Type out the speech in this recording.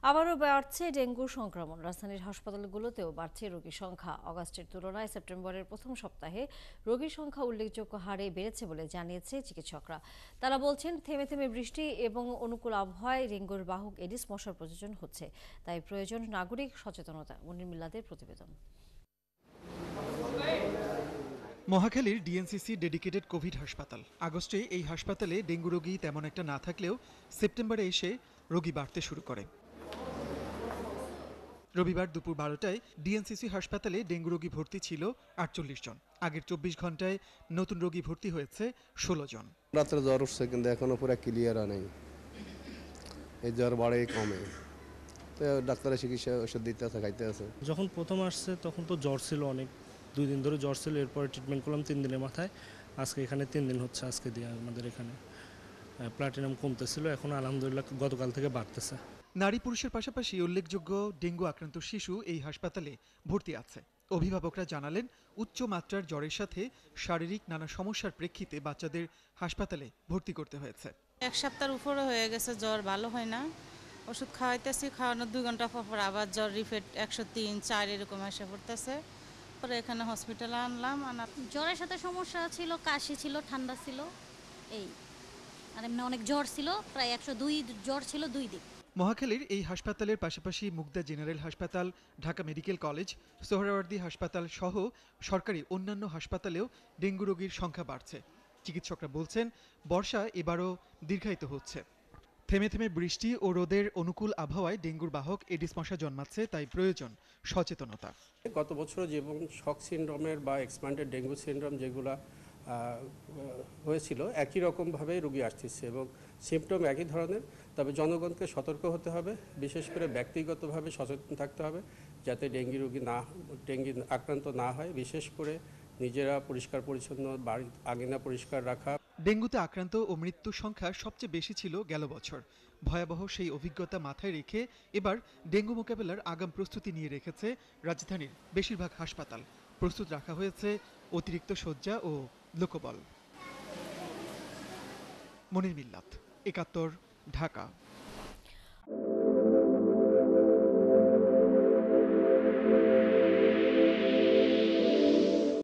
আবারও বাড়ছে ডেঙ্গু সংক্রমণ। রাজধানীর হাসপাতালগুলোতেও বাড়ছে রোগীর সংখ্যা। অগাস্টের তুলনায় সেপ্টেম্বরের প্রথম সপ্তাহে রোগীর সংখ্যা উল্লেখযোগ্য হারে বেড়েছে বলে জানিয়েছে চিকিৎসকরা। তারা বলছেন, থেমে থেমে বৃষ্টি এবং অনুকূল আবহাওয়ায় ডেঙ্গুর বাহক এডিস মশার প্রযোজন হচ্ছে। তাই প্রয়োজন নাগরিক সচেতনতা। মনির মিল্লাদের প্রতিবেদন। মহাখালীর ডিএনসিসি ডেডিকেটেড কোভিড হাসপাতাল। আগস্টে এই হাসপাতালে ডেঙ্গু রোগী তেমন একটা না থাকলেও সেপ্টেম্বরে এসে রোগী বাড়তে শুরু করে। রবিবার দুপুর 12টায় ডিএনসিসি হাসপাতালে ডেঙ্গু রোগী ভর্তি ছিল 48 জন। আগের 24 ঘন্টায় নতুন রোগী ভর্তি হয়েছে 16 জন। রাত্রে জ্বর উঠছে, কিন্তু এখনো পুরো ক্লিয়ার নেই। এই জ্বর বাড়ে কমে, তো ডাক্তারের চিকিৎসা ওষুধ দিতে আছে, খাইতে আছে। যখন প্রথম আসছে তখন তো জ্বর ছিল অনেক, 2 দিন ধরে জ্বর ছিল। এরপরে ট্রিটমেন্ট করলাম 3 দিনের মাথায়। আজকে এখানে 3 দিন হচ্ছে আজকে দিয়ে আমাদের এখানে। প্লাটিনাম কমতেছিল, এখন আলহামদুলিল্লাহ গতকাল থেকে বাড়তেছে। নারী পুরুষের পাশাপাশি উল্লেখযোগ্য ডেঙ্গু আক্রান্ত শিশু এই হাসপাতালে ভর্তি আছে। অভিভাবকরা জানালেন, উচ্চ মাত্রার জ্বরের সাথে শারীরিক নানা সমস্যার প্রেক্ষিতে বাচ্চাদের হাসপাতালে ভর্তি করতে হয়েছে। 1 সপ্তাহের উপরে হয়ে গেছে, জ্বর ভালো হয় না। ওষুধ খাওয়াইতেছি, খাওয়ানোর 2 ঘন্টা পর আবার জ্বর রিফেট 103, 4 এরকম এসে পড়তেছে। পরে এখানে হসপিটালে আনলাম। জ্বরের সাথে সমস্যা ছিল, কাশি ছিল, ঠান্ডা ছিল, এই আর এমনি অনেক জ্বর ছিল, প্রায় 102 জ্বর ছিল 2 দিন। মহাখালীর এই হাসপাতালের পাশাপাশি মুগদা জেনারেল হাসপাতাল, ঢাকা মেডিকেল কলেজ, সোহরাওয়ার্দী হাসপাতাল সহ সরকারি অন্যান্য হাসপাতালেও ডেঙ্গু রোগীর সংখ্যা বাড়ছে। চিকিৎসকরা বলছেন, বর্ষা এবারও দীর্ঘায়িত হচ্ছে। থেমে থেমে বৃষ্টি ও রোদের অনুকূল আবহাওয়ায় ডেঙ্গুর বাহক এডিস মশা জন্মাচ্ছে, তাই প্রয়োজন সচেতনতা। গত বছর যেমন শক সিনড্রোমের বা এক্সপ্যান্ডেড ডেঙ্গু সিনড্রোম যেগুলো হয়েছিল, একই রকমভাবে রোগী আসতেছে এবং সিমটম একই ধরনের। তবে জনগণকে সতর্ক হতে হবে, বিশেষ করে ব্যক্তিগতভাবে সচেতন থাকতে হবে যাতে ডেঙ্গি আক্রান্ত না হয়। বিশেষ করে নিজেরা পরিষ্কার পরিচ্ছন্ন, বাড়ির আঙিনা পরিষ্কার রাখা। ডেঙ্গুতে আক্রান্ত ও মৃত্যুর সংখ্যা সবচেয়ে বেশি ছিল গেল বছর। ভয়াবহ সেই অভিজ্ঞতা মাথায় রেখে এবার ডেঙ্গু মোকাবেলার আগাম প্রস্তুতি নিয়ে রেখেছে রাজধানীর বেশিরভাগ হাসপাতাল। প্রস্তুত রাখা হয়েছে অতিরিক্ত শয্যা ও লোকবল। মনির মিল্লাত, ৭১, ঢাকা।